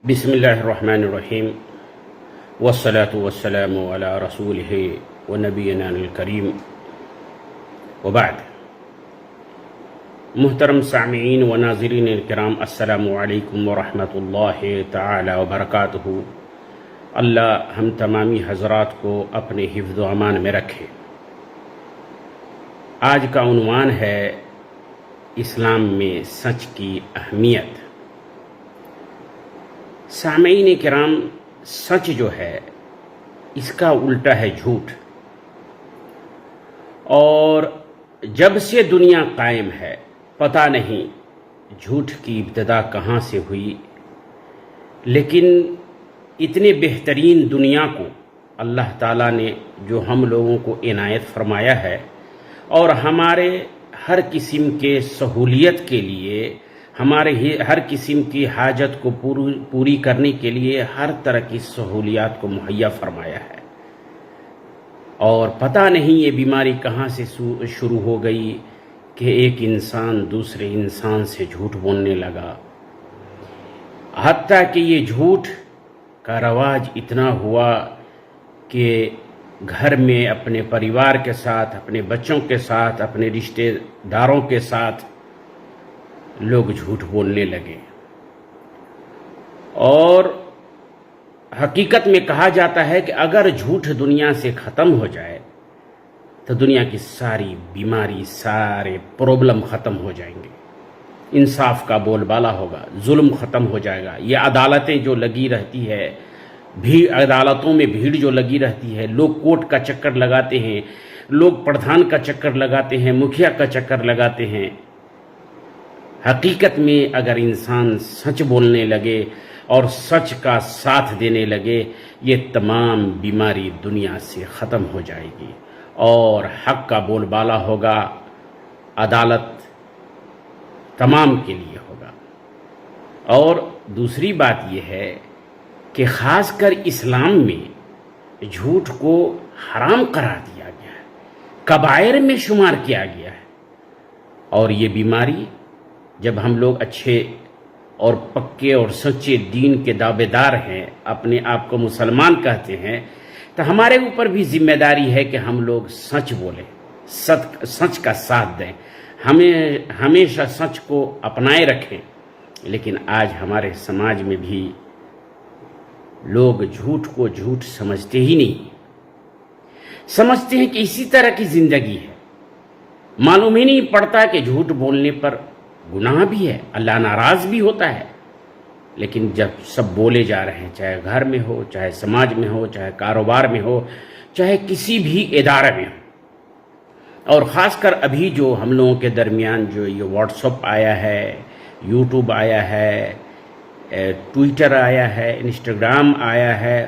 بسم اللہ الرحمن الرحیم والصلاة والسلام علی رسولہ ونبینا الکریم وبعد۔ محترم سامعین و ناظرین الکرام، السلام علیکم ورحمۃ اللہ تعالی وبرکاتہ۔ اللہ ہم تمامی حضرات کو اپنے حفظ و امان میں رکھے۔ آج کا عنوان ہے اسلام میں سچ کی اہمیت۔ سامعین کرام، سچ جو ہے اس کا الٹا ہے جھوٹ، اور جب سے دنیا قائم ہے پتہ نہیں جھوٹ کی ابتدا کہاں سے ہوئی، لیکن اتنے بہترین دنیا کو اللہ تعالیٰ نے جو ہم لوگوں کو عنایت فرمایا ہے، اور ہمارے ہر قسم کے سہولیت کے لیے، ہمارے ہر قسم کی حاجت کو پوری کرنے کے لیے ہر طرح کی سہولیات کو مہیا فرمایا ہے، اور پتہ نہیں یہ بیماری کہاں سے شروع ہو گئی کہ ایک انسان دوسرے انسان سے جھوٹ بولنے لگا، حتیٰ کہ یہ جھوٹ کا رواج اتنا ہوا کہ گھر میں اپنے پریوار کے ساتھ، اپنے بچوں کے ساتھ، اپنے رشتہ داروں کے ساتھ لوگ جھوٹ بولنے لگے۔ اور حقیقت میں کہا جاتا ہے کہ اگر جھوٹ دنیا سے ختم ہو جائے تو دنیا کی ساری بیماری، سارے پرابلم ختم ہو جائیں گے، انصاف کا بول بالا ہوگا، ظلم ختم ہو جائے گا۔ یہ عدالتیں جو لگی رہتی ہے، عدالتوں میں بھیڑ جو لگی رہتی ہے، لوگ کورٹ کا چکر لگاتے ہیں، لوگ پردھان کا چکر لگاتے ہیں، مکھیا کا چکر لگاتے ہیں۔ حقیقت میں اگر انسان سچ بولنے لگے اور سچ کا ساتھ دینے لگے، یہ تمام بیماری دنیا سے ختم ہو جائے گی، اور حق کا بول بالا ہوگا، عدالت تمام کے لیے ہوگا۔ اور دوسری بات یہ ہے کہ خاص کر اسلام میں جھوٹ کو حرام قرار دیا گیا ہے، کبائر میں شمار کیا گیا ہے، اور یہ بیماری جب ہم لوگ اچھے اور پکے اور سچے دین کے دعوے دار ہیں، اپنے آپ کو مسلمان کہتے ہیں، تو ہمارے اوپر بھی ذمہ داری ہے کہ ہم لوگ سچ بولیں، سچ کا ساتھ دیں، ہمیشہ سچ کو اپنائے رکھیں۔ لیکن آج ہمارے سماج میں بھی لوگ جھوٹ کو جھوٹ سمجھتے ہی نہیں، سمجھتے ہیں کہ اسی طرح کی زندگی ہے، معلوم ہی نہیں پڑتا کہ جھوٹ بولنے پر گناہ بھی ہے، اللہ ناراض بھی ہوتا ہے۔ لیکن جب سب بولے جا رہے ہیں، چاہے گھر میں ہو، چاہے سماج میں ہو، چاہے کاروبار میں ہو، چاہے کسی بھی ادارے میں ہو، اور خاص کر ابھی جو ہم لوگوں کے درمیان جو یہ واٹس ایپ آیا ہے، یوٹیوب آیا ہے، ٹویٹر آیا ہے، انسٹاگرام آیا ہے،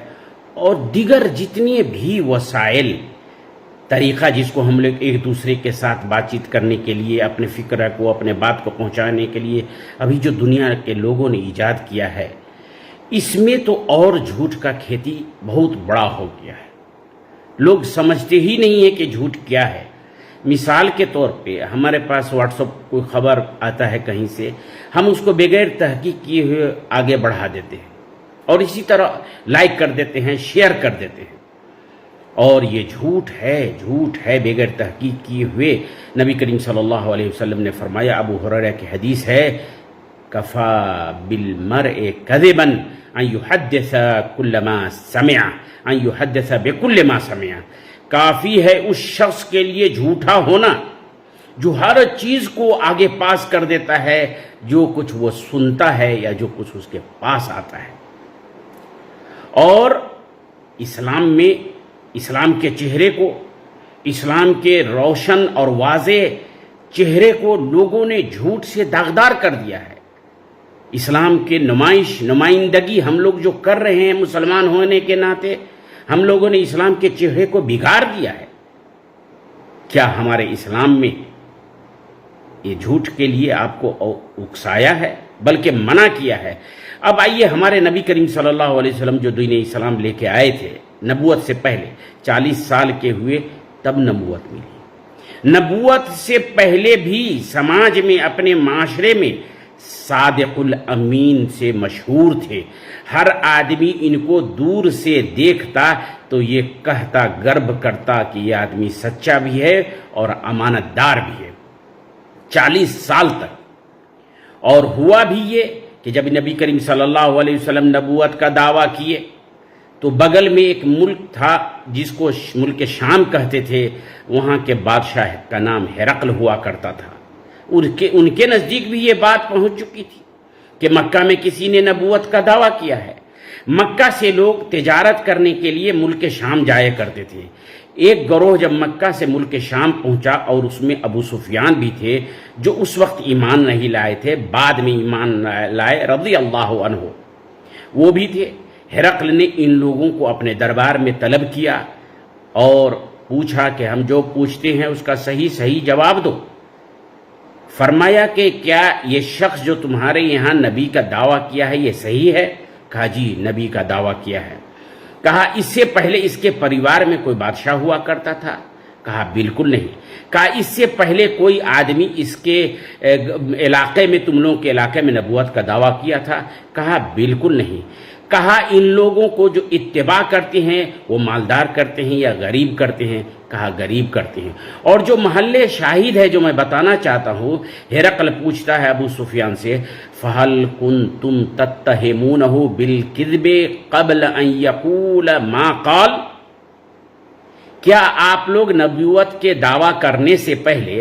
اور دیگر جتنے بھی وسائل، طریقہ جس کو ہم لوگ ایک دوسرے کے ساتھ بات چیت کرنے کے لیے، اپنے فکر کو، اپنے بات کو پہنچانے کے لیے ابھی جو دنیا کے لوگوں نے ایجاد کیا ہے، اس میں تو اور جھوٹ کا کھیتی بہت بڑا ہو گیا ہے۔ لوگ سمجھتے ہی نہیں ہیں کہ جھوٹ کیا ہے۔ مثال کے طور پہ ہمارے پاس واٹس ایپ کوئی خبر آتا ہے کہیں سے، ہم اس کو بغیر تحقیق کیے ہوئے آگے بڑھا دیتے ہیں، اور اسی طرح لائک کر دیتے ہیں، شیئر کر دیتے ہیں، اور یہ جھوٹ ہے بغیر تحقیق کیے ہوئے۔ نبی کریم صلی اللہ علیہ وسلم نے فرمایا، ابو ہریرہ کی حدیث ہے، کفا بالمرء کذبا ان یحدث کل ما سمع، ان یحدث بکل ما سمع۔ کافی ہے اس شخص کے لیے جھوٹا ہونا جو ہر چیز کو آگے پاس کر دیتا ہے جو کچھ وہ سنتا ہے یا جو کچھ اس کے پاس آتا ہے۔ اور اسلام میں، اسلام کے چہرے کو، اسلام کے روشن اور واضح چہرے کو لوگوں نے جھوٹ سے داغدار کر دیا ہے۔ اسلام کے نمائندگی ہم لوگ جو کر رہے ہیں مسلمان ہونے کے ناطے، ہم لوگوں نے اسلام کے چہرے کو بگاڑ دیا ہے۔ کیا ہمارے اسلام میں یہ جھوٹ کے لیے آپ کو اکسایا ہے، بلکہ منع کیا ہے؟ اب آئیے، ہمارے نبی کریم صلی اللہ علیہ وسلم جو دین اسلام لے کے آئے تھے نبوت سے پہلے، 40 سال کے ہوئے تب نبوت ملی۔ نبوت سے پہلے بھی سماج میں، اپنے معاشرے میں صادق الامین سے مشہور تھے. ہر آدمی ان کو دور سے دیکھتا تو یہ کہتا، گرو کرتا کہ یہ آدمی سچا بھی ہے اور امانت دار بھی ہے. 40 سال تک. اور ہوا بھی یہ کہ جب نبی کریم صلی اللہ علیہ وسلم نبوت کا دعویٰ کیے تو بغل میں ایک ملک تھا جس کو ملک شام کہتے تھے، وہاں کے بادشاہ کا نام ہرقل ہوا کرتا تھا. ان کے نزدیک بھی یہ بات پہنچ چکی تھی کہ مکہ میں کسی نے نبوت کا دعویٰ کیا ہے. مکہ سے لوگ تجارت کرنے کے لیے ملک شام جایا کرتے تھے. ایک گروہ جب مکہ سے ملک شام پہنچا اور اس میں ابو سفیان بھی تھے جو اس وقت ایمان نہیں لائے تھے، بعد میں ایمان لائے رضی اللہ عنہ، وہ بھی تھے. ہرقل نے ان لوگوں کو اپنے دربار میں طلب کیا اور پوچھا کہ ہم جو پوچھتے ہیں اس کا صحیح جواب دو. فرمایا کہ کیا یہ شخص جو تمہارے یہاں نبی کا دعویٰ کیا ہے یہ صحیح ہے؟ کہا جی نبی کا دعویٰ کیا ہے. کہا اس سے پہلے اس کے پریوار میں کوئی بادشاہ ہوا کرتا تھا؟ کہا بالکل نہیں. کہا اس سے پہلے کوئی آدمی اس کے علاقے میں، تم لوگوں کے علاقے میں نبوت کا دعویٰ کیا تھا؟ کہا بالکل نہیں. کہا ان لوگوں کو جو اتباع کرتے ہیں وہ مالدار کرتے ہیں یا غریب کرتے ہیں؟ کہا غریب کرتے ہیں. اور جو محل شاہد ہے جو میں بتانا چاہتا ہوں، ہرقل پوچھتا ہے ابو سفیان سے، فَهَلْ كُنْتُمْ تَتَّهِمُونَهُ بِالْكِذْبِ قَبْلَ أَنْ يَقُولَ مَا قَالَ؟ کیا آپ لوگ نبوت کے دعویٰ کرنے سے پہلے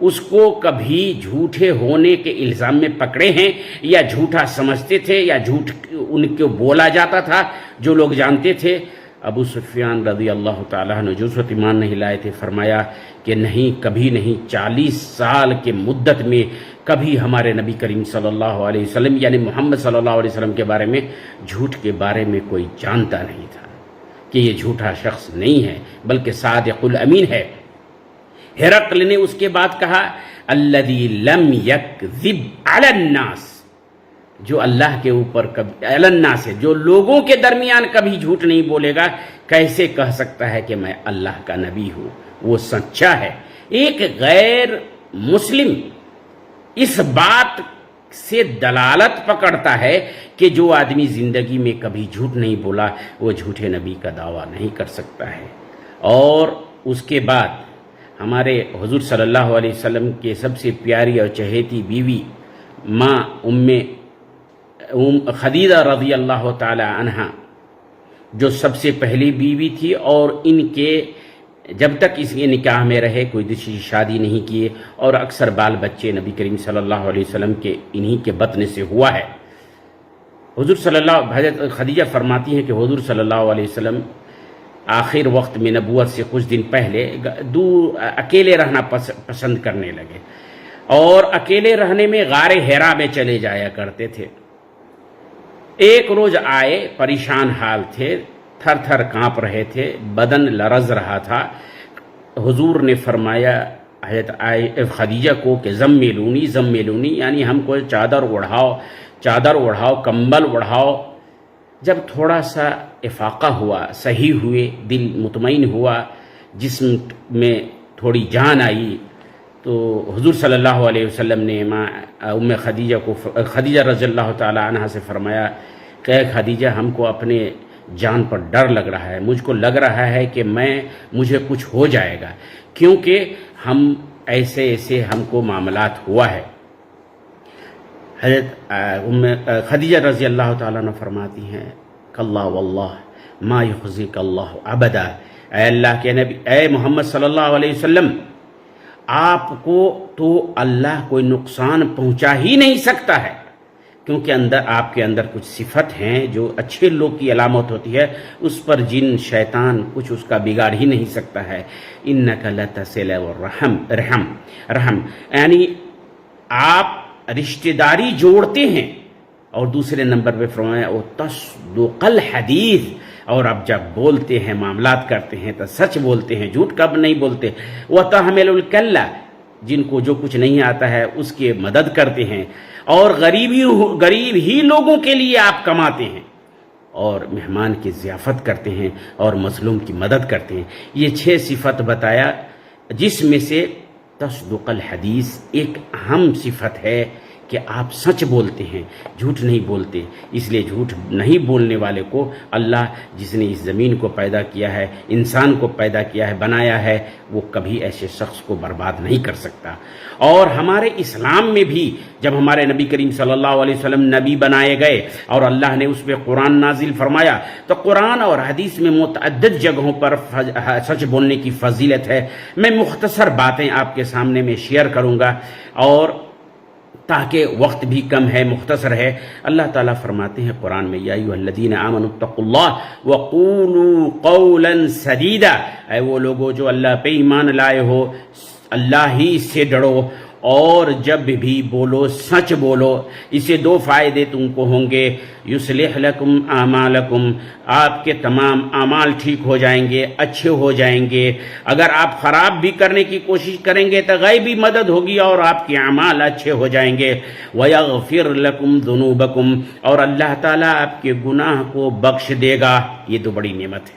اس کو کبھی جھوٹے ہونے کے الزام میں پکڑے ہیں، یا جھوٹا سمجھتے تھے، یا جھوٹ ان کو بولا جاتا تھا جو لوگ جانتے تھے؟ ابو سفیان رضی اللہ تعالیٰ عنہ جو اس وقت ایمان نہیں لائے تھے فرمایا کہ نہیں، کبھی نہیں. 40 سال کے مدت میں کبھی ہمارے نبی کریم صلی اللہ علیہ وسلم یعنی محمد صلی اللہ علیہ وسلم کے بارے میں، جھوٹ کے بارے میں کوئی جانتا نہیں تھا کہ یہ جھوٹا شخص نہیں ہے بلکہ صادق الامین ہے. ہرقل نے اس کے بعد کہا، الذی لم یکذب علی الناس، جو اللہ کے اوپر کبھی، علی الناس ہے، جو لوگوں کے درمیان کبھی جھوٹ نہیں بولے گا، کیسے کہہ سکتا ہے کہ میں اللہ کا نبی ہوں؟ وہ سچا ہے. ایک غیر مسلم اس بات سے دلالت پکڑتا ہے کہ جو آدمی زندگی میں کبھی جھوٹ نہیں بولا وہ جھوٹے نبی کا دعویٰ نہیں کر سکتا ہے. اور اس کے بعد ہمارے حضور صلی اللہ علیہ وسلم کے سب سے پیاری اور چہیتی بیوی ماں خدیجہ رضی اللہ تعالی عنہا، جو سب سے پہلی بیوی تھی اور ان کے جب تک اس کے نکاح میں رہے کوئی دوسری شادی نہیں کیے، اور اکثر بال بچے نبی کریم صلی اللہ علیہ وسلم کے انہی کے بطن سے ہوا ہے. حضرت خدیجہ فرماتی ہیں کہ حضور صلی اللہ علیہ وسلم آخر وقت میں نبوت سے کچھ دن پہلے دور اکیلے رہنا پسند کرنے لگے، اور اکیلے رہنے میں غار حرا میں چلے جایا کرتے تھے. ایک روز آئے، پریشان حال تھے، تھر تھر کانپ رہے تھے، بدن لرز رہا تھا. حضور نے فرمایا حضرت خدیجہ کو کہ زملونی یعنی ہم کو چادر اوڑھاؤ، کمبل اوڑھاؤ. جب تھوڑا سا افاقہ ہوا، صحیح ہوئے، دل مطمئن ہوا، جسم میں تھوڑی جان آئی، تو حضور صلی اللہ علیہ وسلم نے ام خدیجہ رضی اللہ تعالی عنہ سے فرمایا کہ خدیجہ ہم کو اپنے جان پر ڈر لگ رہا ہے، مجھ کو لگ رہا ہے کہ مجھے کچھ ہو جائے گا، کیونکہ ہم ایسے ہم کو معاملات ہوا ہے. حضرت خدیجہ رضی اللہ تعالیٰ عنہ فرماتی ہیں کہ اللہ واللہ ما یخزیک اللہ ابدا، اے اللہ کے نبی، اے محمد صلی اللہ علیہ وسلم، آپ کو تو اللہ کوئی نقصان پہنچا ہی نہیں سکتا ہے، کیونکہ آپ کے اندر کچھ صفت ہیں جو اچھے لوگ کی علامت ہوتی ہے، اس پر جن شیطان کچھ اس کا بگاڑ ہی نہیں سکتا ہے. انک لتصل الرحم، یعنی آپ رشتہ داری جوڑتے ہیں. اور دوسرے نمبر پہ فرمایا وہ تصدق الحدیث، اور اب جب بولتے ہیں، معاملات کرتے ہیں تو سچ بولتے ہیں، جھوٹ کب نہیں بولتے. وتحمل الکلہ، جن کو جو کچھ نہیں آتا ہے اس کی مدد کرتے ہیں، اور غریب ہی لوگوں کے لیے آپ کماتے ہیں، اور مہمان کی ضیافت کرتے ہیں، اور مظلوم کی مدد کرتے ہیں. یہ 6 صفت بتایا، جس میں سے تصدق الحدیث ایک اہم صفت ہے کہ آپ سچ بولتے ہیں، جھوٹ نہیں بولتے. اس لیے جھوٹ نہیں بولنے والے کو اللہ جس نے اس زمین کو پیدا کیا ہے، انسان کو پیدا کیا ہے، بنایا ہے، وہ کبھی ایسے شخص کو برباد نہیں کر سکتا. اور ہمارے اسلام میں بھی جب ہمارے نبی کریم صلی اللہ علیہ وسلم نبی بنائے گئے اور اللہ نے اس پہ قرآن نازل فرمایا، تو قرآن اور حدیث میں متعدد جگہوں پر سچ بولنے کی فضیلت ہے. میں مختصر باتیں آپ کے سامنے میں شیئر کروں گا، اور تاکہ وقت بھی کم ہے، مختصر ہے. اللہ تعالیٰ فرماتے ہیں قرآن میں، یا ایھا الذین آمنوا اتقوا اللہ وقولوا قولا سدیدا، اے وہ لوگوں جو اللہ پہ ایمان لائے ہو، اللہ ہی سے ڈرو اور جب بھی بولو سچ بولو. اسے دو فائدے تم کو ہوں گے، یصلح لکم اعمالکم، آپ کے تمام اعمال ٹھیک ہو جائیں گے، اچھے ہو جائیں گے. اگر آپ خراب بھی کرنے کی کوشش کریں گے تو غیبی مدد ہوگی اور آپ کے اعمال اچھے ہو جائیں گے. ویغفر لکم ذنوبکم، اور اللہ تعالیٰ آپ کے گناہ کو بخش دے گا. یہ تو بڑی نعمت ہے.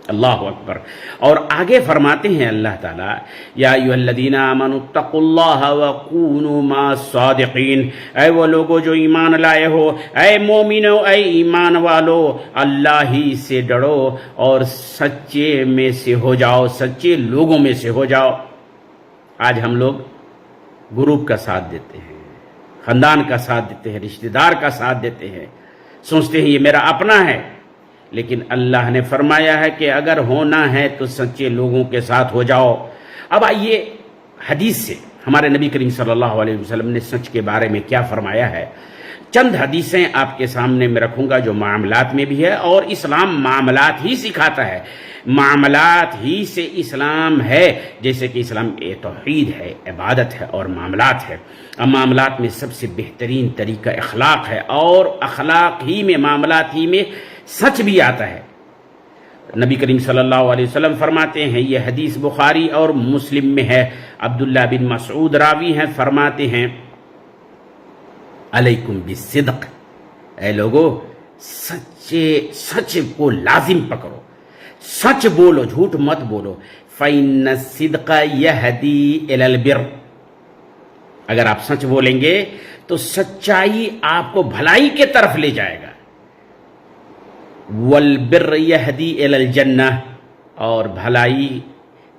اللہ اکبر. اور آگے فرماتے ہیں اللہ تعالیٰ، یا ایھا الذین آمنوا اتقوا اللہ وکونوا مع الصادقین، اے وہ لوگوں جو ایمان لائے ہو، اے مومنو، اے ایمان والو، اللہ ہی سے ڈرو اور سچے میں سے ہو جاؤ، سچے لوگوں میں سے ہو جاؤ. آج ہم لوگ گروپ کا ساتھ دیتے ہیں، خاندان کا ساتھ دیتے ہیں، رشتہ دار کا ساتھ دیتے ہیں، سوچتے ہیں یہ میرا اپنا ہے. لیکن اللہ نے فرمایا ہے کہ اگر ہونا ہے تو سچے لوگوں کے ساتھ ہو جاؤ. اب آئیے حدیث سے ہمارے نبی کریم صلی اللہ علیہ وسلم نے سچ کے بارے میں کیا فرمایا ہے. چند حدیثیں آپ کے سامنے میں رکھوں گا جو معاملات میں بھی ہے، اور اسلام معاملات ہی سکھاتا ہے، معاملات ہی سے اسلام ہے. جیسے کہ اسلام توحید ہے، عبادت ہے اور معاملات ہے. اب معاملات میں سب سے بہترین طریقہ اخلاق ہے، اور اخلاق ہی میں، معاملات ہی میں سچ بھی آتا ہے. نبی کریم صلی اللہ علیہ وسلم فرماتے ہیں، یہ حدیث بخاری اور مسلم میں ہے، عبداللہ بن مسعود راوی ہیں، فرماتے ہیں، علیکم بالصدق، اے لوگو سچ کو لازم پکڑو، سچ بولو، جھوٹ مت بولو. فإن الصدق یہدی الی البر، اگر آپ سچ بولیں گے تو سچائی آپ کو بھلائی کے طرف لے جائے گا. والبر یہدی الی الجنہ، اور بھلائی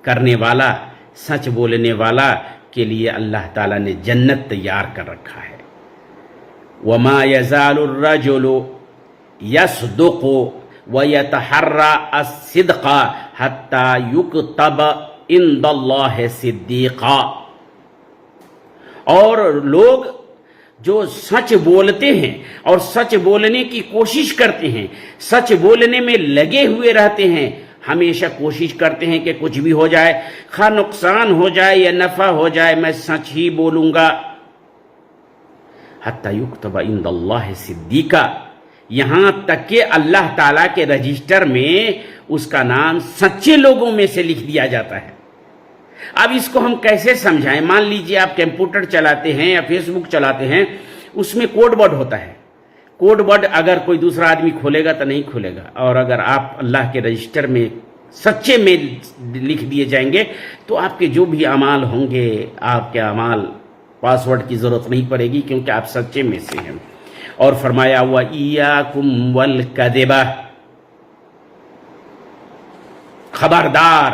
کرنے والا، سچ بولنے والا کے لیے اللہ تعالیٰ نے جنت تیار کر رکھا ہے. وما یزال الرجل یصدق ویتحری الصدق حتی یکتب عند اللہ صدیقا، اور لوگ جو سچ بولتے ہیں اور سچ بولنے کی کوشش کرتے ہیں، سچ بولنے میں لگے ہوئے رہتے ہیں، ہمیشہ کوشش کرتے ہیں کہ کچھ بھی ہو جائے، خواہ نقصان ہو جائے یا نفع ہو جائے، میں سچ ہی بولوں گا. حتی یکتب عند اللہ صدیقا، یہاں تک کہ اللہ تعالیٰ کے رجسٹر میں اس کا نام سچے لوگوں میں سے لکھ دیا جاتا ہے. اب اس کو ہم کیسے سمجھائیں؟ مان لیجئے آپ کمپیوٹر چلاتے ہیں یا فیس بک چلاتے ہیں، اس میں کوڈ ورڈ ہوتا ہے. کوڈ ورڈ اگر کوئی دوسرا آدمی کھولے گا تو نہیں کھولے گا، اور اگر آپ اللہ کے رجسٹر میں سچے میں لکھ دیے جائیں گے تو آپ کے جو بھی اعمال ہوں گے، آپ کے اعمال پاس ورڈ کی ضرورت نہیں پڑے گی، کیونکہ آپ سچے میں سے ہیں. اور فرمایا وَإِيَّاكُمْ وَالْكَذِبَ، خبردار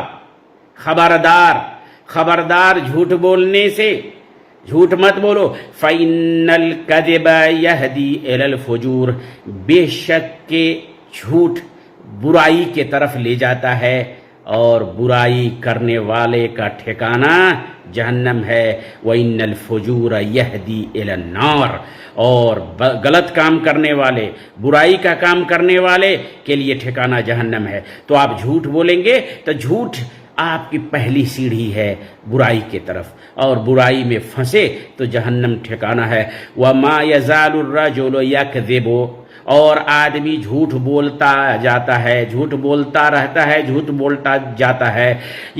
خبردار خبردار جھوٹ بولنے سے، جھوٹ مت بولو. فَإِنَّ الْكَذِبَ يَهْدِي إِلَى الْفُجُورِ، بے شک کہ جھوٹ برائی کے طرف لے جاتا ہے، اور برائی کرنے والے کا ٹھکانہ جہنم ہے. وَإِنَّ الْفُجُورَ يَهْدِي إِلَى النَّارِ، اور غلط کام کرنے والے، برائی کا کام کرنے والے کے لیے ٹھکانہ جہنم ہے. تو آپ جھوٹ بولیں گے تو جھوٹ آپ کی پہلی سیڑھی ہے برائی کی طرف، اور برائی میں پھنسے تو جہنم ٹھکانہ ہے. وَمَا يَزَالُ الرَّجُلُ يَكْذِبُ، اور آدمی جھوٹ بولتا جاتا ہے، جھوٹ بولتا رہتا ہے، جھوٹ بولتا جاتا ہے،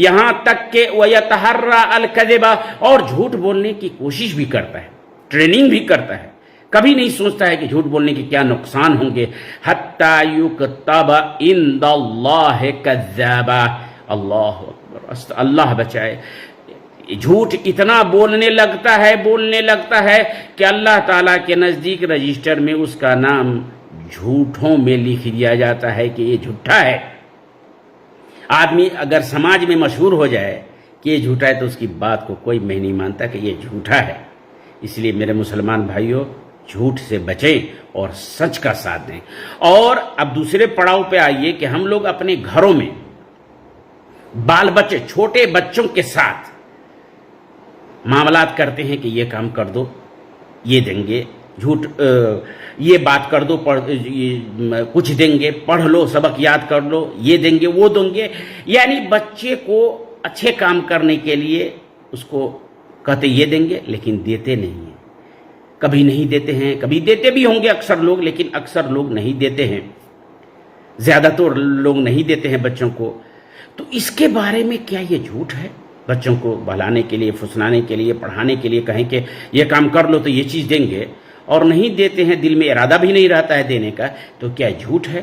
یہاں تک کہ وَيَتَحَرَّى الْكَذِبَ، اور جھوٹ بولنے کی کوشش بھی کرتا ہے، ٹریننگ بھی کرتا ہے، کبھی نہیں سوچتا ہے کہ جھوٹ بولنے کے کیا نقصان ہوں گے. حَتَّى يُكْتَبَ عِندَ اللَّهِ كَذَّابًا، اللہ اکبر، اللہ بچائے. جھوٹ اتنا بولنے لگتا ہے کہ اللہ تعالیٰ کے نزدیک رجسٹر میں اس کا نام جھوٹوں میں لکھ دیا جاتا ہے کہ یہ جھوٹا ہے۔ آدمی اگر سماج میں مشہور ہو جائے کہ یہ جھوٹا ہے تو اس کی بات کو کوئی میں نہیں مانتا کہ یہ جھوٹا ہے۔ اس لیے میرے مسلمان بھائیوں، جھوٹ سے بچیں اور سچ کا ساتھ دیں۔ اور اب دوسرے پڑاؤ پہ آئیے کہ ہم لوگ اپنے گھروں میں بال بچے، چھوٹے بچوں کے ساتھ معاملات کرتے ہیں کہ یہ کام کر دو، یہ دیں گے، یہ بات کر دو، کچھ دیں گے، پڑھ لو، سبق یاد کر لو، یہ دیں گے، وہ دیں گے۔ یعنی بچے کو اچھے کام کرنے کے لیے اس کو کہتے یہ دیں گے، لیکن دیتے نہیں ہیں۔ کبھی نہیں دیتے ہیں، کبھی دیتے بھی ہوں گے اکثر لوگ، لیکن اکثر لوگ نہیں دیتے ہیں، زیادہ تر لوگ نہیں دیتے ہیں بچوں کو۔ تو اس کے بارے میں کیا یہ جھوٹ ہے؟ بچوں کو بہلانے کے لیے، پھسلانے کے لیے، پڑھانے کے لیے کہیں کہ یہ کام کر لو تو یہ چیز دیں گے، اور نہیں دیتے ہیں، دل میں ارادہ بھی نہیں رہتا ہے دینے کا، تو کیا جھوٹ ہے؟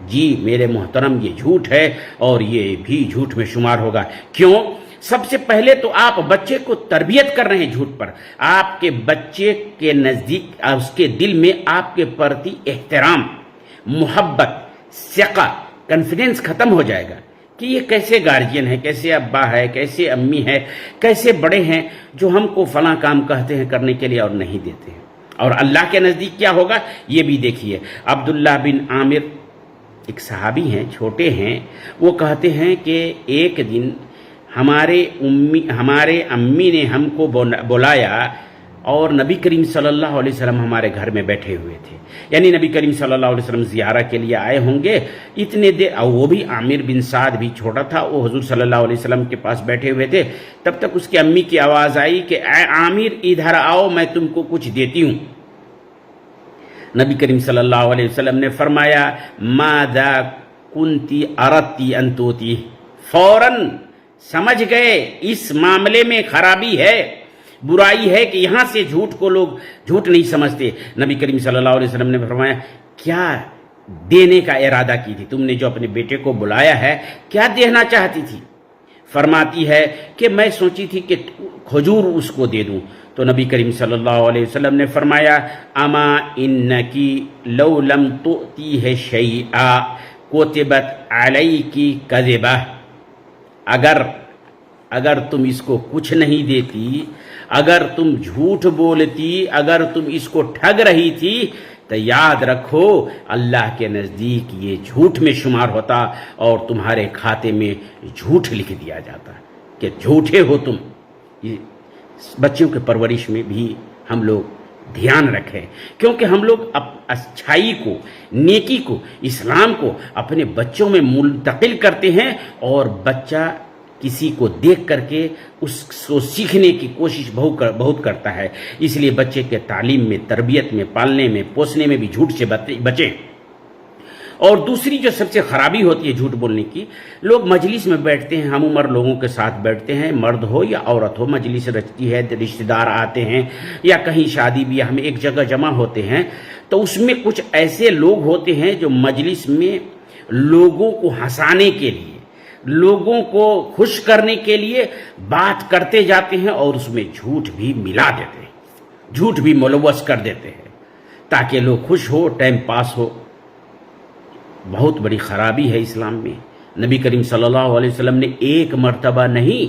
جی میرے محترم، یہ جھوٹ ہے، اور یہ بھی جھوٹ میں شمار ہوگا۔ کیوں؟ سب سے پہلے تو آپ بچے کو تربیت کر رہے ہیں جھوٹ پر۔ آپ کے بچے کے نزدیک، اس کے دل میں آپ کے پرتی احترام، محبت، ثقہ، کانفیڈنس ختم ہو جائے گا کہ یہ کیسے گارجین ہے، کیسے ابا ہے، کیسے امی ہے، کیسے بڑے ہیں جو ہم کو فلاں کام کہتے ہیں کرنے کے لیے اور نہیں دیتے ہیں۔ اور اللہ کے نزدیک کیا ہوگا یہ بھی دیکھیے۔ عبداللہ بن عامر ایک صحابی ہیں، چھوٹے ہیں، وہ کہتے ہیں کہ ایک دن ہمارے امی نے ہم کو بلایا، اور نبی کریم صلی اللہ علیہ وسلم ہمارے گھر میں بیٹھے ہوئے تھے۔ یعنی نبی کریم صلی اللہ علیہ وسلم زیارت کے لیے آئے ہوں گے اتنے دیر، اور وہ بھی عامر بن سعد بھی چھوٹا تھا، وہ حضور صلی اللہ علیہ وسلم کے پاس بیٹھے ہوئے تھے۔ تب تک اس کی امی کی آواز آئی کہ اے عامر ادھر آؤ، میں تم کو کچھ دیتی ہوں۔ نبی کریم صلی اللہ علیہ وسلم نے فرمایا ماذا کنتی اردتی ان توتی، فوراً سمجھ گئے اس معاملے میں خرابی ہے، برائی ہے کہ یہاں سے جھوٹ کو لوگ جھوٹ نہیں سمجھتے۔ نبی کریم صلی اللہ علیہ وسلم نے فرمایا کیا دینے کا ارادہ کی تھی؟ تم نے جو اپنے بیٹے کو بلایا ہے کیا دینا چاہتی تھی؟ فرماتی ہے کہ میں سوچی تھی کہ کھجور اس کو دے دوں۔ تو نبی کریم صلی اللہ علیہ وسلم نے فرمایا اما انکی لو لم تؤتیہ شیئا کتبت علیکی کذبہ، اگر تم اس کو کچھ نہیں دیتی، اگر تم جھوٹ بولتی، اگر تم اس کو ٹھگ رہی تھی، تو یاد رکھو اللہ کے نزدیک یہ جھوٹ میں شمار ہوتا اور تمہارے کھاتے میں جھوٹ لکھ دیا جاتا کہ جھوٹے ہو تم۔ یہ بچوں کے پرورش میں بھی ہم لوگ دھیان رکھیں، کیونکہ ہم لوگ اچھائی کو، نیکی کو، اسلام کو اپنے بچوں میں منتقل کرتے ہیں، اور بچہ کسی کو دیکھ کر کے اس کو سیکھنے کی کوشش بہت کرتا ہے۔ اس لیے بچے کے تعلیم میں، تربیت میں، پالنے میں، پوسنے میں بھی جھوٹ سے بچیں۔ اور دوسری جو سب سے خرابی ہوتی ہے جھوٹ بولنے کی، لوگ مجلس میں بیٹھتے ہیں، ہم عمر لوگوں کے ساتھ بیٹھتے ہیں، مرد ہو یا عورت ہو، مجلس رچتی ہے، رشتہ دار آتے ہیں یا کہیں شادی بیاہ ہم ایک جگہ جمع ہوتے ہیں، تو اس میں کچھ ایسے لوگ ہوتے ہیں جو مجلس میں لوگوں کو ہنسانے کے لیے، لوگوں کو خوش کرنے کے لیے بات کرتے جاتے ہیں، اور اس میں جھوٹ بھی ملا دیتے ہیں، جھوٹ بھی ملوث کر دیتے ہیں تاکہ لوگ خوش ہو، ٹائم پاس ہو۔ بہت بڑی خرابی ہے اسلام میں۔ نبی کریم صلی اللہ علیہ وسلم نے ایک مرتبہ نہیں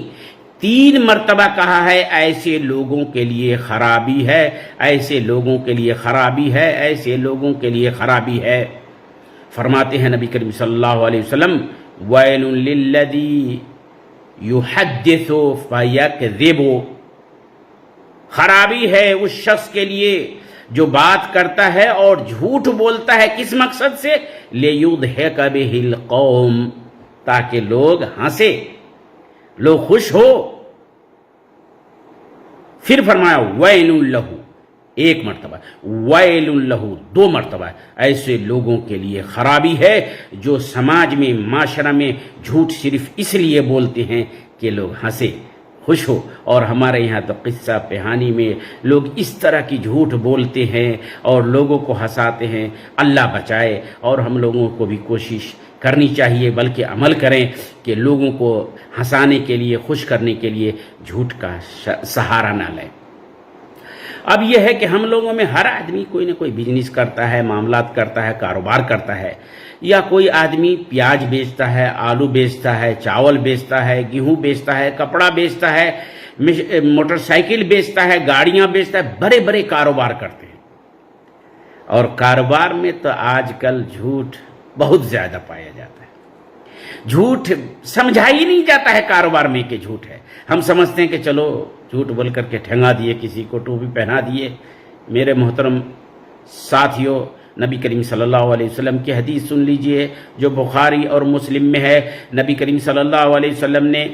3 مرتبہ کہا ہے ایسے لوگوں کے لیے خرابی ہے، ایسے لوگوں کے لیے خرابی ہے، ایسے لوگوں کے لیے خرابی ہے۔ فرماتے ہیں نبی کریم صلی اللہ علیہ وسلم وَيْلٌ لِلَّذِي يُحَدِّثُ فَيَكْذِبُ، خرابی ہے اس شخص کے لیے جو بات کرتا ہے اور جھوٹ بولتا ہے، کس مقصد سے؟ لِيُضْحِكَ بِهِ الْقَوْمِ، تاکہ لوگ ہنسے، لوگ خوش ہو۔ پھر فرمایا وَيْلٌ لَهُ، ایک مرتبہ، وَيْلٌ لَهُ 2 مرتبہ، ایسے لوگوں کے لیے خرابی ہے جو سماج میں، معاشرہ میں جھوٹ صرف اس لیے بولتے ہیں کہ لوگ ہنسے، خوش ہو۔ اور ہمارے یہاں تو قصہ کہانی میں لوگ اس طرح کی جھوٹ بولتے ہیں اور لوگوں کو ہنساتے ہیں۔ اللہ بچائے، اور ہم لوگوں کو بھی کوشش کرنی چاہیے، بلکہ عمل کریں کہ لوگوں کو ہنسانے کے لیے، خوش کرنے کے لیے جھوٹ کا سہارا نہ لیں۔ اب یہ ہے کہ ہم لوگوں میں ہر آدمی کوئی نہ کوئی بزنس کرتا ہے، معاملات کرتا ہے، کاروبار کرتا ہے، یا کوئی آدمی پیاز بیچتا ہے، آلو بیچتا ہے، چاول بیچتا ہے، گیہوں بیچتا ہے، کپڑا بیچتا ہے، موٹر سائیکل بیچتا ہے، گاڑیاں بیچتا ہے، بڑے بڑے کاروبار کرتے ہیں۔ اور کاروبار میں تو آج کل جھوٹ بہت زیادہ پایا جاتا ہے۔ جھوٹ سمجھا ہی نہیں جاتا ہے کاروبار میں کہ جھوٹ ہے۔ ہم سمجھتے ہیں کہ چلو جھوٹ بول کر کے ٹھنگا دیے، کسی کو ٹوپی پہنا دیے۔ میرے محترم ساتھیوں، نبی کریم صلی اللہ علیہ وسلم کی حدیث سن لیجئے جو بخاری اور مسلم میں ہے۔ نبی کریم صلی اللہ علیہ وسلم نے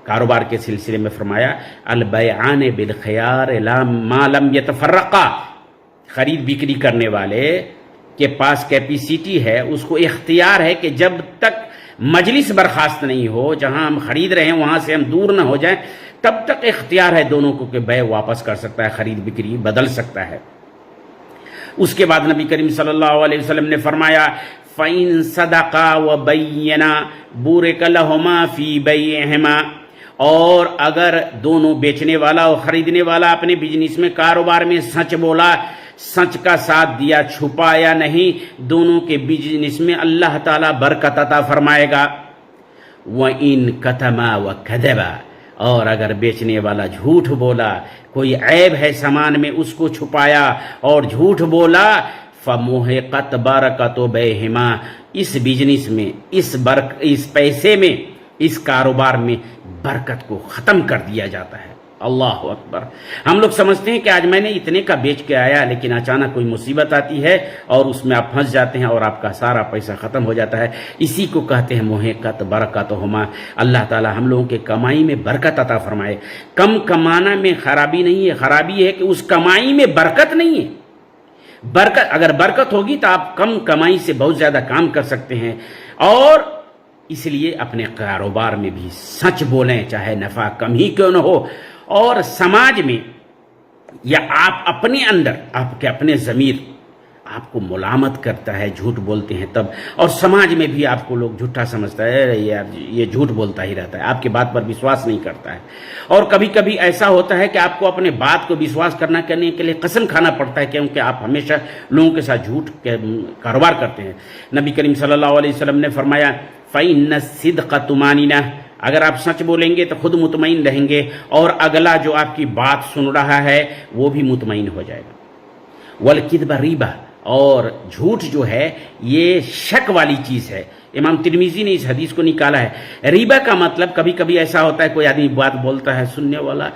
کاروبار کے سلسلے میں فرمایا، البیعان بالخیار ما لم یتفرقا، خرید بکری کرنے والے کے پاس کیپیسٹی ہے، اس کو اختیار ہے کہ جب تک مجلس برخاست نہیں ہو، جہاں ہم خرید رہے ہیں وہاں سے ہم دور نہ ہو جائیں، تب تک اختیار ہے دونوں کو کہ بیع واپس کر سکتا ہے، خرید بکری بدل سکتا ہے۔ اس کے بعد نبی کریم صلی اللہ علیہ وسلم نے فرمایا، فَإِن صَدَقَا وَبَيَّنَا بُورِكَ لَهُمَا فِي بَيْعِهِمَا، اور اگر دونوں بیچنے والا اور خریدنے والا اپنے بزنس میں، کاروبار میں سچ بولا، سچ کا ساتھ دیا، چھپایا نہیں، دونوں کے بزنس میں اللہ تعالیٰ برکت عطا فرمائے گا۔ وَإِن كَتَمَا وَكَذَبَا، اور اگر بیچنے والا جھوٹ بولا، کوئی عیب ہے سامان میں، اس کو چھپایا اور جھوٹ بولا، فَمُحِقَتْ بَرَكَتُ بَيْعِهِمَا، اس بزنس میں، اس پیسے میں، اس کاروبار میں برکت کو ختم کر دیا جاتا ہے۔ اللہ اکبر۔ ہم لوگ سمجھتے ہیں کہ آج میں نے اتنے کا بیچ کے آیا، لیکن اچانک کوئی مصیبت آتی ہے اور اس میں آپ پھنس جاتے ہیں اور آپ کا سارا پیسہ ختم ہو جاتا ہے۔ اسی کو کہتے ہیں محقت برکاتہما۔ اللہ تعالی ہم لوگوں کے کمائی میں برکت عطا فرمائے۔ کم کمانا میں خرابی نہیں ہے، خرابی ہے کہ اس کمائی میں برکت نہیں ہے۔ برکت، اگر برکت ہوگی تو آپ کم کمائی سے بہت زیادہ کام کر سکتے ہیں۔ اور اس لیے اپنے کاروبار میں بھی سچ بولیں، چاہے نفع کم ہی کیوں نہ ہو۔ اور سماج میں یا آپ اپنے اندر، آپ کے اپنے ضمیر آپ کو ملامت کرتا ہے، جھوٹ بولتے ہیں تب، اور سماج میں بھی آپ کو لوگ جھوٹا سمجھتا ہے، یہ جھوٹ بولتا ہی رہتا ہے، آپ کی بات پر وشواس نہیں کرتا ہے۔ اور کبھی کبھی ایسا ہوتا ہے کہ آپ کو اپنے بات کو وشواس کرنے کے لیے قسم کھانا پڑتا ہے، کیونکہ آپ ہمیشہ لوگوں کے ساتھ جھوٹ کے کاروبار کرتے ہیں۔ نبی کریم صلی اللہ علیہ وسلم نے فرمایا، فَإِنَّ الصِّدْقَ طُمَأْنِینَۃ، اگر آپ سچ بولیں گے تو خود مطمئن رہیں گے اور اگلا جو آپ کی بات سن رہا ہے وہ بھی مطمئن ہو جائے گا۔ وَالْکِذْبَ رِیبَۃ، اور جھوٹ جو ہے یہ شک والی چیز ہے۔ امام ترمذی نے اس حدیث کو نکالا ہے۔ ریبہ کا مطلب، کبھی کبھی ایسا ہوتا ہے کوئی آدمی بات بولتا ہے، سننے والا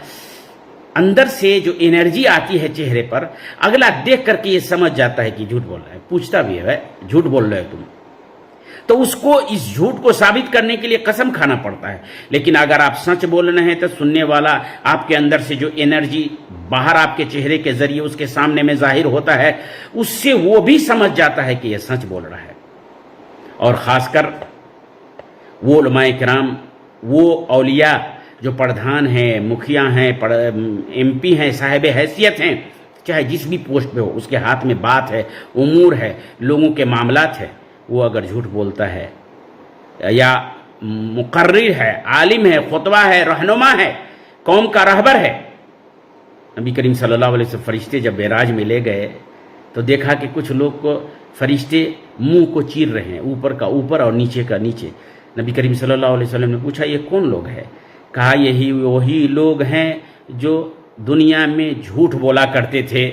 اندر سے جو انرجی آتی ہے چہرے پر، اگلا دیکھ کر کے یہ سمجھ جاتا ہے کہ جھوٹ بول رہا ہے، پوچھتا بھی ہے جھوٹ بول رہے ہو تم، تو اس کو اس جھوٹ کو ثابت کرنے کے لیے قسم کھانا پڑتا ہے۔ لیکن اگر آپ سچ بول رہے ہیں تو سننے والا آپ کے اندر سے جو انرجی باہر آپ کے چہرے کے ذریعے اس کے سامنے میں ظاہر ہوتا ہے، اس سے وہ بھی سمجھ جاتا ہے کہ یہ سچ بول رہا ہے۔ اور خاص کر وہ علماء کرام، وہ اولیاء جو پردھان ہیں، مکھیا ہیں، ایم پی ہیں، صاحب حیثیت ہیں، چاہے جس بھی پوسٹ پہ ہو، اس کے ہاتھ میں بات ہے، امور ہے، لوگوں کے معاملات ہے، وہ اگر جھوٹ بولتا ہے یا مقرر ہے، عالم ہے، خطبہ ہے، رہنما ہے، قوم کا رہبر ہے۔ نبی کریم صلی اللہ علیہ وسلم فرشتے جب معراج میں لے گئے تو دیکھا کہ کچھ لوگ کو فرشتے منہ کو چیر رہے ہیں، اوپر کا اوپر اور نیچے کا نیچے۔ نبی کریم صلی اللہ علیہ وسلم نے پوچھا یہ کون لوگ ہیں؟ کہا یہی وہی لوگ ہیں جو دنیا میں جھوٹ بولا کرتے تھے،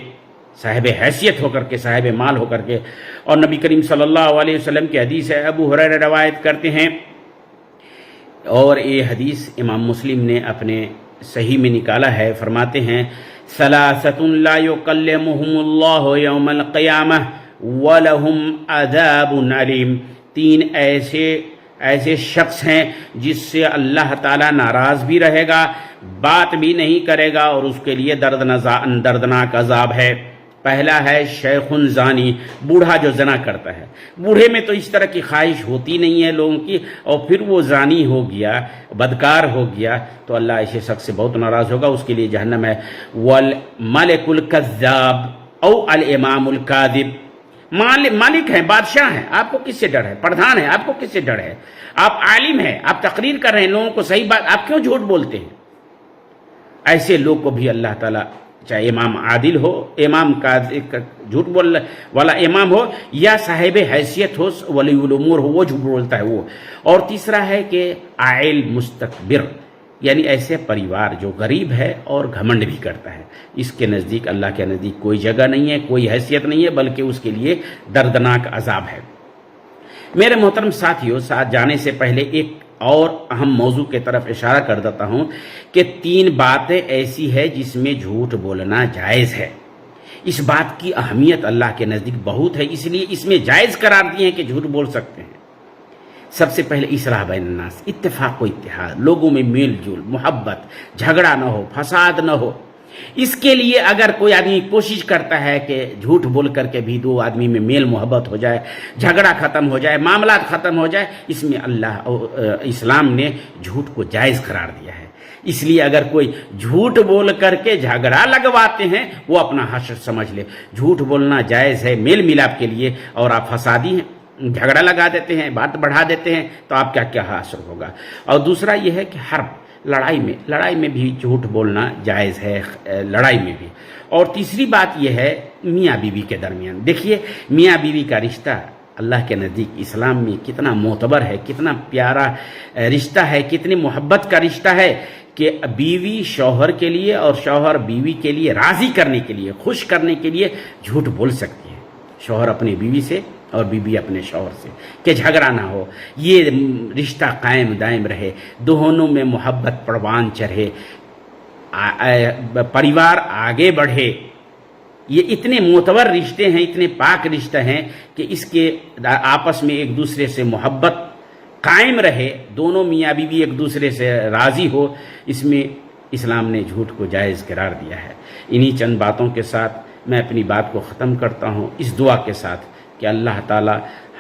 صاحب حیثیت ہو کر کے، صاحب مال ہو کر کے۔ اور نبی کریم صلی اللہ علیہ وسلم کی حدیث ہے، ابو ہریرہ روایت کرتے ہیں، اور یہ حدیث امام مسلم نے اپنے صحیح میں نکالا ہے، فرماتے ہیں ثلاثۃ لا یکلمہم اللہ یوم القیامہ ولہم عذاب علیم، تین ایسے شخص ہیں جس سے اللہ تعالیٰ ناراض بھی رہے گا، بات بھی نہیں کرے گا، اور اس کے لیے دردناک عذاب ہے۔ پہلا ہے شیخ زانی، بوڑھا جو زنا کرتا ہے۔ بوڑھے میں تو اس طرح کی خواہش ہوتی نہیں ہے لوگوں کی، اور پھر وہ زانی ہو گیا، بدکار ہو گیا، تو اللہ ایسے شخص سے بہت ناراض ہوگا، اس کے لیے جہنم ہے۔ والملک الکذاب او الامام الکاذب، مالک ہیں، بادشاہ ہیں، آپ کو کس سے ڈر ہے؟ پردھان ہے، آپ کو کس سے ڈر ہے؟ آپ عالم ہیں، آپ تقریر کر رہے ہیں لوگوں کو صحیح بات، آپ کیوں جھوٹ بولتے ہیں؟ ایسے لوگ کو بھی اللہ تعالیٰ، چاہے امام عادل ہو، امام کا جھوٹ بول والا امام ہو، یا صاحب حیثیت ہو، ولی الامور ہو، وہ جھوٹ بولتا ہے وہ۔ اور تیسرا ہے کہ عائل مستکبر، یعنی ایسے پریوار جو غریب ہے اور گھمنڈ بھی کرتا ہے، اس کے نزدیک، اللہ کے نزدیک کوئی جگہ نہیں ہے، کوئی حیثیت نہیں ہے، بلکہ اس کے لیے دردناک عذاب ہے۔ میرے محترم ساتھیوں، ساتھ جانے سے پہلے ایک اور اہم موضوع کی طرف اشارہ کر دیتا ہوں کہ 3 باتیں ایسی ہے جس میں جھوٹ بولنا جائز ہے۔ اس بات کی اہمیت اللہ کے نزدیک بہت ہے، اس لیے اس میں جائز قرار دیے ہیں کہ جھوٹ بول سکتے ہیں۔ سب سے پہلے اصلاح بین الناس، اتفاق و اتحاد، لوگوں میں میل جول، محبت، جھگڑا نہ ہو، فساد نہ ہو۔ اس کے لیے اگر کوئی آدمی کوشش کرتا ہے کہ جھوٹ بول کر کے بھی 2 آدمی میں میل محبت ہو جائے، جھگڑا ختم ہو جائے، معاملات ختم ہو جائے، اس میں اسلام نے جھوٹ کو جائز قرار دیا ہے۔ اس لیے اگر کوئی جھوٹ بول کر کے جھگڑا لگواتے ہیں، وہ اپنا حشر سمجھ لے۔ جھوٹ بولنا جائز ہے میل ملاپ کے لیے، اور آپ فسادی ہیں، جھگڑا لگا دیتے ہیں، بات بڑھا دیتے ہیں، تو آپ کیا حاصل ہوگا۔ اور دوسرا یہ ہے کہ حرب، لڑائی میں بھی جھوٹ بولنا جائز ہے، لڑائی میں بھی۔ اور تیسری بات یہ ہے میاں بیوی کے درمیان۔ دیکھیے میاں بیوی کا رشتہ اللہ کے نزدیک اسلام میں کتنا معتبر ہے، کتنا پیارا رشتہ ہے، کتنی محبت کا رشتہ ہے کہ بیوی شوہر کے لیے اور شوہر بیوی کے لیے راضی کرنے کے لیے، خوش کرنے کے لیے جھوٹ بول سکتی ہے، شوہر اپنی بیوی سے اور بیوی اپنے شوہر سے، کہ جھگڑا نہ ہو، یہ رشتہ قائم دائم رہے، دونوں میں محبت پروان چڑھے، پریوار آگے بڑھے۔ یہ اتنے معتبر رشتے ہیں، اتنے پاک رشتے ہیں کہ اس کے آپس میں ایک دوسرے سے محبت قائم رہے، دونوں میاں بیوی ایک دوسرے سے راضی ہو۔ اس میں اسلام نے جھوٹ کو جائز قرار دیا ہے۔ انہی چند باتوں کے ساتھ میں اپنی بات کو ختم کرتا ہوں، اس دعا کے ساتھ کہ اللہ تعالی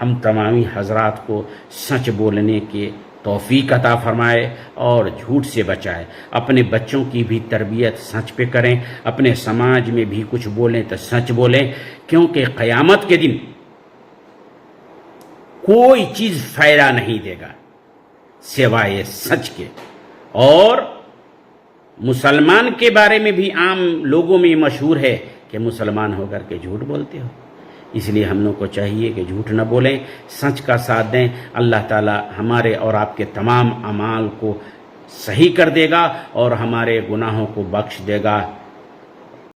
ہم تمامی حضرات کو سچ بولنے کے توفیق عطا فرمائے اور جھوٹ سے بچائے۔ اپنے بچوں کی بھی تربیت سچ پہ کریں، اپنے سماج میں بھی کچھ بولیں تو سچ بولیں، کیونکہ قیامت کے دن کوئی چیز فائدہ نہیں دے گا سوائے سچ کے۔ اور مسلمان کے بارے میں بھی عام لوگوں میں مشہور ہے کہ مسلمان ہو کر کے جھوٹ بولتے ہو۔ اس لیے ہم لوگ کو چاہیے کہ جھوٹ نہ بولیں، سچ کا ساتھ دیں۔ اللہ تعالی ہمارے اور آپ کے تمام اعمال کو صحیح کر دے گا اور ہمارے گناہوں کو بخش دے گا۔